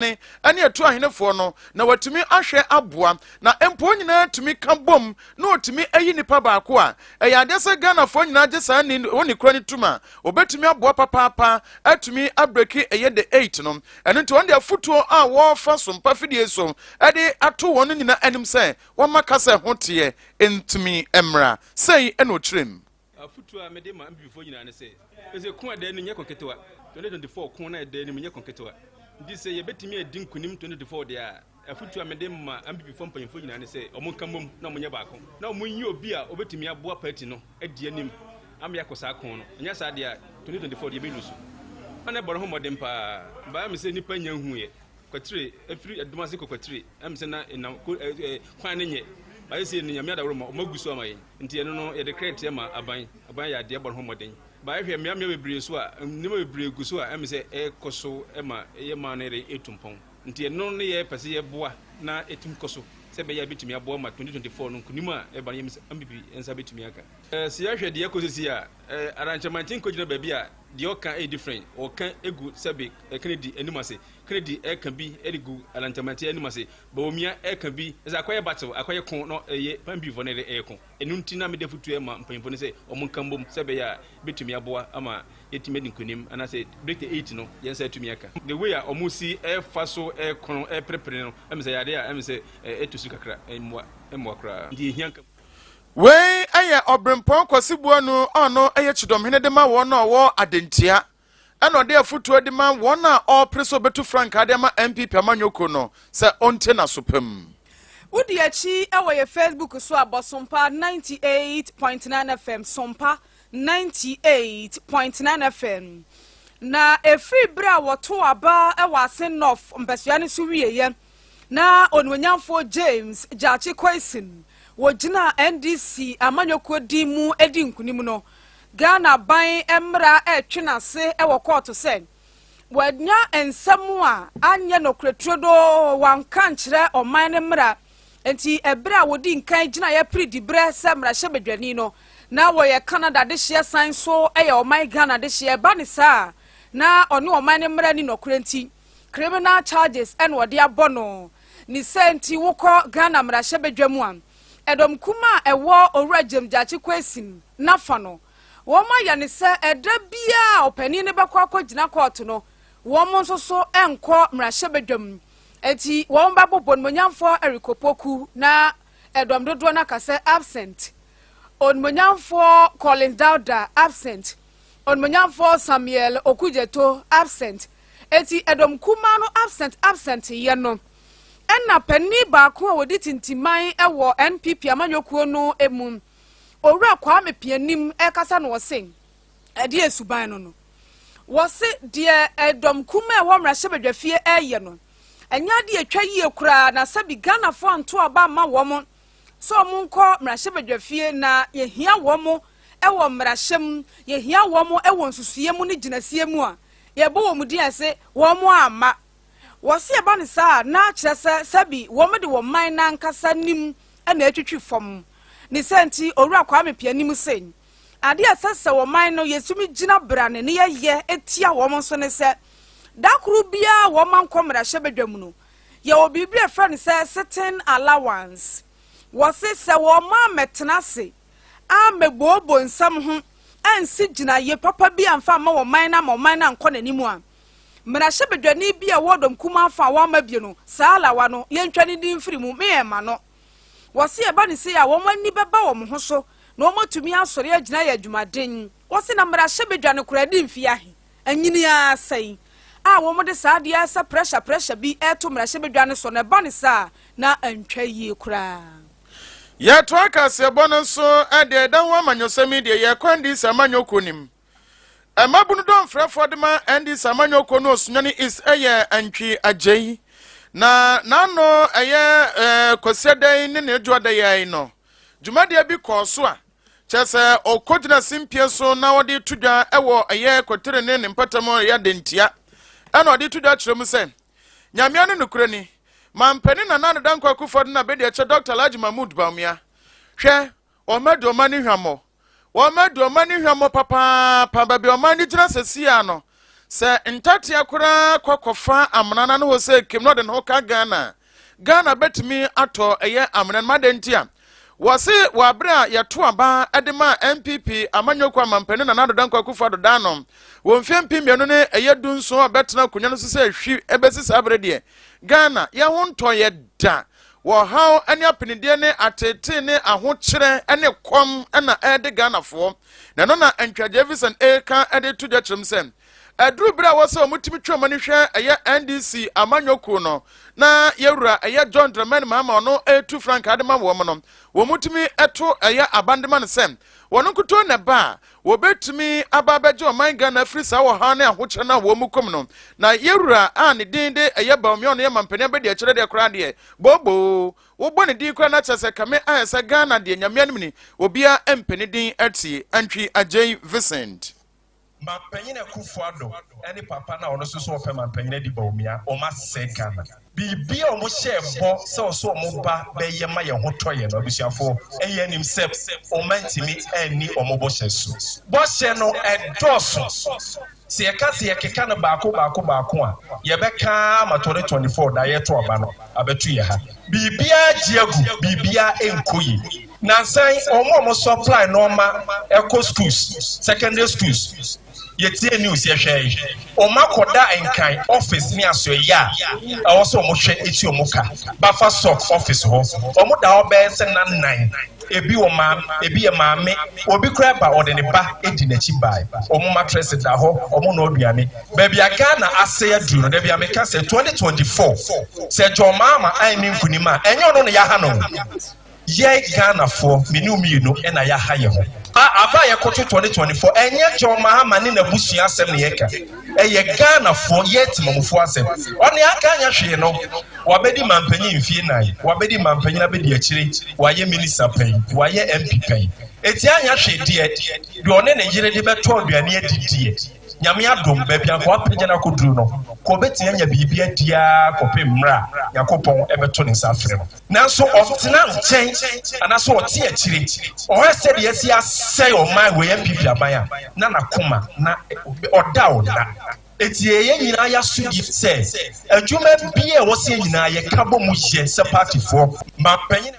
Any a 2 ahenefo no na watumi ahwe aboa na empo nyina tumi ka bom na otumi ayi nipa baako a eyade se Ghana fo nyina je saa ni woni kura ni tuma obetumi aboa papa atumi abreki eye de 8 no eno nti wonde afutuo a wo fa Sompa fidie so ade ato won nyina anim se woma kasa hote entumi emra sei eno trem afutuo a mede ma ambifo nyina ne se ese ko ade no nye konketewa 2024 ko na ade no nye konketewa this say betimi edin kunim 24 dia afutu amede ma ambibi fo mpanyefo nyina ne say omonkamom na omonye baako na omonyi obi a obetimi aboa party no adi anim am yakosa akon no nya sa dia 2024 dia belusu ana boro ho modem pa ba me say nipa nya huye kwatire afiri adumase kwatire am say na kwan ne nye ba say ni nyame adawro ma omagusu amaye nti eno no ye de crate ma aban ya de boro ho modem ba hwe me bebre so a nima bebre gu so a em se koso ema ye manere etumpon nti eno ne ye pese ye boa na etum koso se be ya betumi aboa ma 2024 no kunima e ba ye ambibi ensa betumi aka se ya hwe de ekosisi a arrangementin ko gina ba bi a de oka e different oka egu sebe Kennedy animase Kennedy e kan bi edigu arrangementin animase ba omia e kan bi se akoye battle akoye kon no ye pambi fo ne e kon enu nti na me de futu e ma mpanyefo ne se omunkambom sebe ya betumi aboa ama yetime dinkunim anase break the 8 no yensa tumi aka the way a omusi e faso e kon e prepare no em se yade a em se etusu kakra emwa kra ndi hianka we aye obrempon kwasibuo no ono aye chidom hene de ma wo no wo adentia eno de afutuo de ma wo na o preso betu frank ade ma MPP amanyoko no se onte na sopem Udi achi ewo ye Facebook so abosompa 98.9 FM Sompa 98.9 FM na efri bra woto aba ewa asen of mpesua so wieye na onwanyamfo James Jachi Kwaisin wogina NDC amanyoko di mu edi nkunim no Ghana ban emra etwenase ewo court se wadnya ensemu a anye no kretrodo wanka nkyere oman ne mra enti ebra wodi nkan gina ya pridi bre semra hyebedwani no na wo ye Canada de hye san so eye oman Ghana de hye ba ne sa na one oman ne mra ni no krenti criminal charges en wode abono ni senti wokọ Ghana mra hyebedwamu am edom kuma ewo owurajem Jachi Kwaisin na fa no wo ma ya ne se eda bia opani ne bekọ akogina court no wo mo nso so enko mra hyebedwam eti wo mba bobon monyamfo erikopoku na edom dodo na kase absent on monyamfo Collins Dauda absent on monyamfo Samuel Okujeto absent eti edom kuma no absent ye no enna pani ba ko wodi tintiman ewo NPP amanyokuo no emu owura kwa mepianim ekasa no wosen ede esuban no wose de edom kuma ewo mra hyebedwafie eye no enya de atwa yie kura na sabi Ghana fo anto aba ma wo mo so mo nko mra hyebedwafie na yehia wo mo ewo mra hyem yehia wo mo ewo nsusuye mu ne ginasie mu a ye bo wo mu di ase wo mo ama wose eba ne sa na kyerese sabi wo me de wo man na nkasa nim na atwitwi fom ni senti owura kwa mepianim sen ade asese wo man no yesumi gina brane ne ye etia wo mo so ne se dakuru bia wo man komra hyebedwam no ye obibire friend se certain allowance wose se wo ma metenase a mebobo nsam ho ansi gina ye papa bia mfa ma wo man na nkọ nanimu a mra hyebedwani bia wodom kuma afa wo ma bie no sala wa no ye ntwani din firi mu me ma no wose eba ne se ya wo mani beba wo ho so na wo matumi asori agina ya adwumaden wose na mra hyebedwane kura di mfi ahe anyini asai a wo mo de sa dia sa pressure bi eto mra hyebedwane so na eba ne sa na antwa yie kura ya to aka se bono so ade dan wa manyosemi de ye kwandi samanyokonim emabunu don frefo de ma endi samanyoko no Sunyani is eye antwi agei na nano eye koseden ne ne dwoda ye no jumade bi koso a chese okogina simpie so na wode tudwa ewo eye kotere ne mpatamo ya dentia ana wode tudwa kirem se nyamia no nukure ni mampeni na nano dan kwakufo na be de che Dr. Laji Mahmood Bawumia hwe o medo mani hwamo wo medo mani hwamo papa pa ba bi o mani gina sesia no se ntati akora kwakofa amnana no wo se kem no de no ka Ghana betimi ato eye amnan madentia wase wabra yato aba edema MPP amanyokwa mampene na nado dankwa kufa do danom wo mfempi mienu ne eye dunso abetena kunyo no se hwi ebesi sabrede Ghana ye ho nto ye da wo haw ane apinide ne atete ne ahokyere ane kom na ede Ghana fo na no na antwaje Vincent Eka ede tudwa chimsem Adru bra wose omutimi twoma ni hwe eye NDC amanyoko no na yewura eye John Dramani mama no etu Frank adema wo mo no wo mutimi eto eye abandema ne sem wono kuto ne ba wo betumi ababeje oman Ghana frisa wo ha na ahokyere na wo mukom no na yewura an dinde eye bawmio no ye mampene be de akire de kra de bobo wo bone din kra na chese kame ayesa Ghana de nyamianim ni obia empene din ati antwi agye Vincent Mampanyine Kufuado, any papa na ono so ope mampanyine di baumia, o ma sekana. Bibi o mo share bo so mo ba be ye ma ye ho toye no abusuafo eye nim sep o mantimi ani o mo bo hye so. Bo hye no edoso. Se ye ka se ye keka no baako a ye beka ma 2024 da ye to oba no abetu ye ha. Bibia giagu, bibia enkoyi. Nansai omo supply normal eco schools, secondary schools. Yetie news ye hwe oma koda enkan office ni aso ya also mo hwe eti omuka bafa sock office ho omo da obe se na 9 ebi o ma ebi e maame obi kra ba ode ne ba edi na chi bai omo mattress da ho omo no oduane ba bia Ghana ase aduru no da bia meka se 2024 se jomama ai ni nkunima enyo no ya ha no ye Ghana for minumino ena ya ha ye ho aba ye koto 2024 enye John Mahama ni na busua asem ne yeka eye Ghana for yet mamufo asem oni aka anya hwe no wabedi mampanyi mfie nan wabedi mampanyi na bedi akire waye minister pen waye MP pen eti anya hwe de one ne yire de beto aduane adidie nyame adom ba bia ko apagya na koduru no ko beti anya bibia dia ko pemra yakopon ebeto ne safre no nanso oftina nchen anaso oti akire o hese de yesi asay o man we MPP abaya na nakoma na oda eti ye nyina ya sudi se adwuma bia wo se nyina ye kabo mu ye se party for mapanyin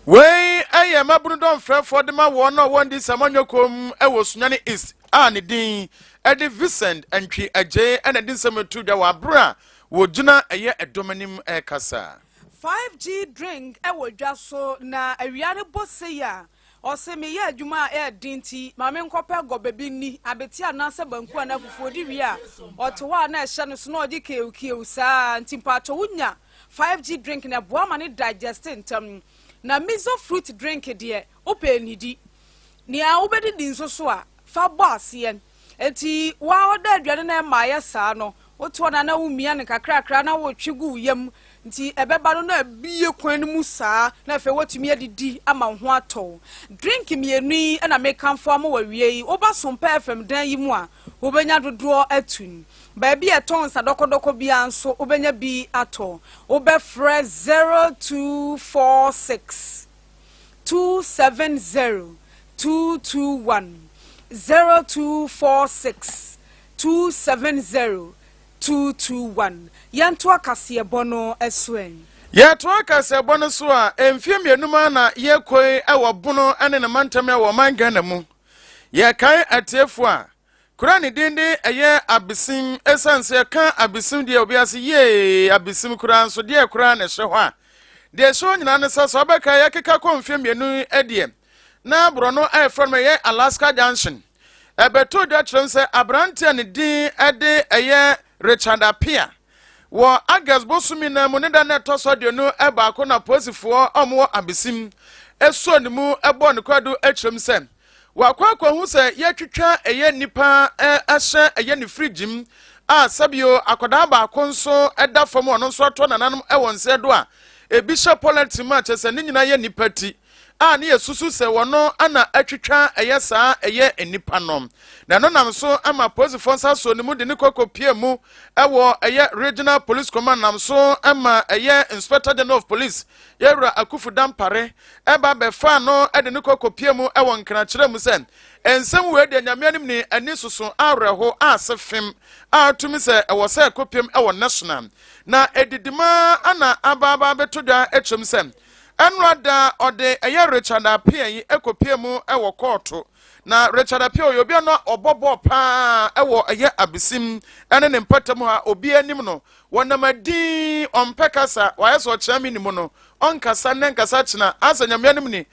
Wey aye mabunu don frefo de ma wo no won di samanyokom e wo Sunyani East ani din edi Vincent antwi agye ena din sametu da wa bra wo gina eye edomanim e kasa 5G drink e wo dwa so na awiare bose ya ose me ye adwuma e dinti ma me nkope gobebi ni abeti anase banku ana fufu di wi a otowa na ehye no so na odi keukieu saa ntimpato wunya 5G drink na boa ma ne digesting tam na miso fruit drink de openidi ni a obedi din so a fa boss yen enti wa oda aduane na ma ya saa no oto na wumia ne kakrakra na wo twegu yam nti ebeba no na bie kwan mu saa na fe wotumi adidi ama ho ato drink mienu na make amfo am wa wie oba Sompa FM dan yi mu a obenya dodo atun ba bia ton sa dokodoko bia nso obenya bi ato obe fresh 0246 270 221 0246 270 221 yanto akase bono eswen ye to akase bono so a emfie mienuma na ye koi e wo bono ene ne mantam e wo man Ghana mu ye kai atefo a kurani dinde eye abisim esanse ka abisim de obiase ye abisim kuran so de kuran ne hwe ho a de so nyina ne so beka ye keka konfie mienu edie na brono ai from ye Alaska Junction ebeto de atrense abrante ne din ede eye Richard Apia wo August bosumi na mu ne da na toso de no eba ko na posifo omo abisim eso ne mu ebo ne kwado atremse wakwakwa hu se ye twetwa eye nipa ahye eye ne frigim a sabio akoda ba ko nso eda fam ono nso to nananum e wonse do a ebi she polity match se ne nyina ye nipa ti a ne yesusu se wono ana atwitwa eye saa eye enipa nom na no nam so ama police force so ne mu de ne kokopie mu ewo eye regional police command nam so ama eye inspector general of police yewra akufu dampare eba be fa no de ne kokopie mu ewo nkra kire mu sen ensem we de nyame anim ni ani susu awreho asefem a tumi se ewo se kopiem ewo national na edidima ana ababa betodwa etwem sen enrada ode eye Richard Apia yi ekopie mu ewo court na Richard Apia obi no obobo pa ewo eye abisim ene ne mpatam ha obi anim no wonamadi ompekasa wayeso kyami nimu no onkasa nenkasa kyina asanyame anim ni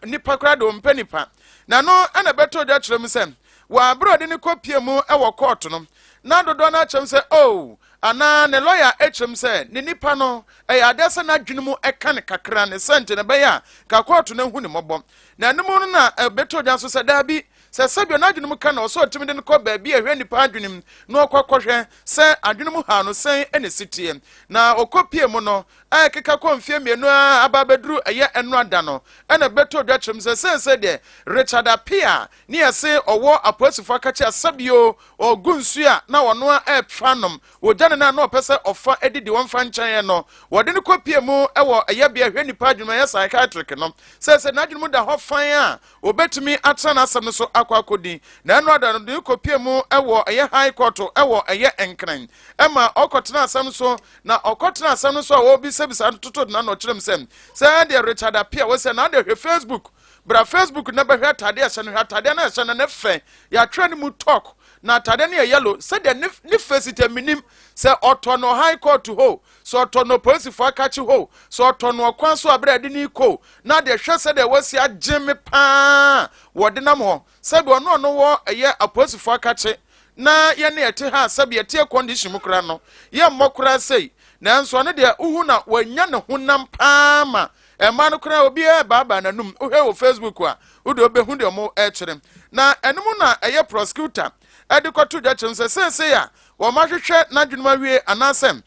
nipa kra do mpanipa na no ana beto dwa kyerem sem wa brode ne kopie mu ewo court no na dodo na kyerem se oh ana ne lawyer ekyerem se ne nipa no adesa na dwene mu eka ne kakra ne sente ne be ya ka court na hu ne mobom na nemu no na beto dwa so se da bi se sabio na dwene mu ka na oso otimi de ne ko ba bi ehwe nipa adwene no okokohwe se adwene mu ha no sen ene sitie na okopie mu no keka konfie mienu ababedru eye enu ada no ena beto dwa kyerem se de Richard Apia ne yese owo aposifo akachi asabio ogunsu a na wono a fanom wojane na opese ofa edidi wonfa nchan no wode ne kopie mu ewo eye bia hwe nipa adwuma ya psychiatric no se na adwuma da hofan a obetumi atana asem so akwakodi na enu ada no de kopie mu ewo eye high court ewo eye enkran ema okotena asem so na okotena asem so obi sebisa toto na no kyerem sem se de Richard Apia we se na de Facebook bra Facebook na be hwatade ase no hwatade na ase na fe ya twa ne mu talk na tade ne yellow se de ne face minim se otono high court ho so otono police for akachi ho so otono kwan so abrade ni ko na de hwe se de wasi ageme pa wode nam ho se be ono no wo eye police for akachi na ye ne ete ha se be ete condition mu kra no ye mmokra sei na nso ne de uhu na wanya ne honam pa ma ema no kra obi baba nanum uhwe wo Facebook a ude obehu de mo kyerem na enum na eye prosecutor edikoto dwa kyerem se ya wo mahwehwe na dwunuma wie anasem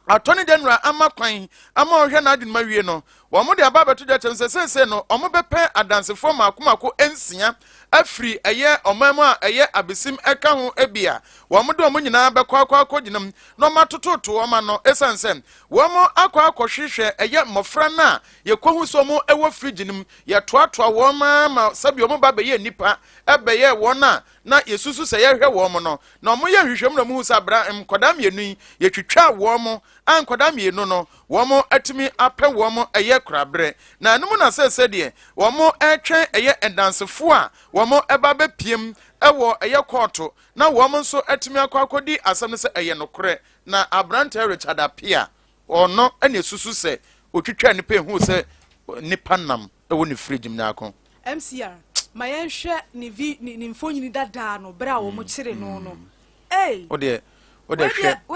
attorney general amakwan ama ohwe na dwunuma wie no wo mo de ababa to dwa kyerem se no omo bepe adansefo makomako ensia afri eye omamu a eye abesim eka ho ebia wo mo de omo nyina bekwa ginam no matototo o ma no esansen wo mo akwa eye mofra na ye kwahu so mo ewo friginim ye toatoa wo ma sabi omo ba be ye nipa ebe ye wo na yesusu se ye hwe wo mo no na omo ye hwehwem na mu sabra kodam yenu ye twitwa wo mo ankodam yenu no wo mo atimi apɛ wo mo eye krabre na nemu na se de wo mo etwen eye endansefo a wo mo eba be piem ewo eye koto na wo mo nso atimi akodi asem no se eye nokore na abrante Richard Apia ono ene susu se otwitwa nipa ehu se nipa nam ewo ni frigim na akon MCR mayenhwe ni mfonyini dada no bra wo mo kire no ode hwe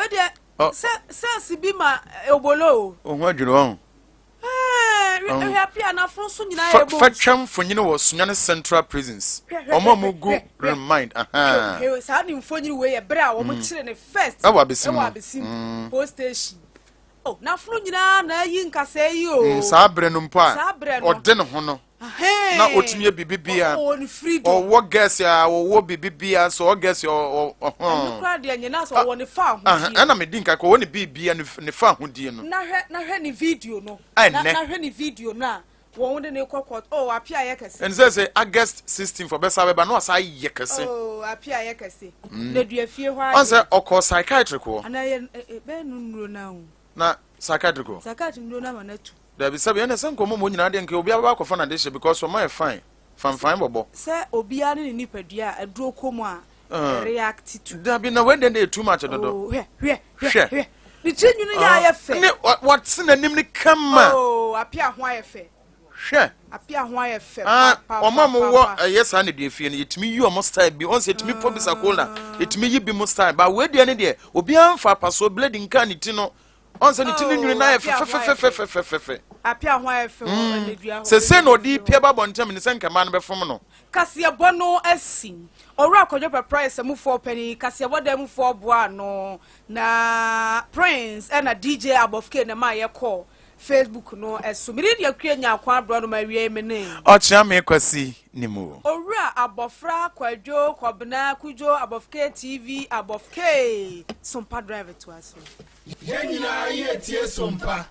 se sibi ma obolo ohun adwuro ho Apia na fon so nyina ebo fatwam fonyini wo Sunyani Central Prisons omamugu remind sa ni mfonyini we ye bra wo mo kire ne first ewa besim post station na funu nyina na yi nkasa yi o sa bre no mpo a ode ne ho no na otumie bibibia o wo guess ya wo bibibia so o guess o nkra de nyina so wo ne fa ho die ana me din ka ko wo ne bibia ne fa ho die no na hwe ni video no na hwe ni video na wo de ne kokot Apia ye kese and say August 16 for besa beba no asa ye kese Apia ye kese na dua fie ho on say okọ psychiatric wo ana ye be nuro na psychiatric nuro na manatu there be sabi ene senko mo nyina de nke obi aba akọfa na de she because so my fine fine bobo se obi a ne nipadua aduro komu a react to there be na when they too much dodo hwe ni chenyu no ya fe ne what's in anim ni kama Apia ho ayefe hwe Apia ho ayefe omamo wo yes na de fie ne yetimi yi omo style bi on se yetimi pobisa kola yetimi yi bi mo style ba we de ne de obi amfa paso blade nka ne ti no on se ni ti ne nwiri na ye fe Apia ho ayefe wo ne dua ho se no di pia ba bontem ne senka ma no be fom no kase bono asin owura akojo price amufo pani kase boda amufo boa no na Prince and a DJ abofke na ma ye call Facebook no eso miri dia kue nya kwa bro no mawie mene ochia me kwasi nimu owura abofra kwadwo kobna kujo abofke TV abofke Sompa drive to us Yenina ye tie Sompa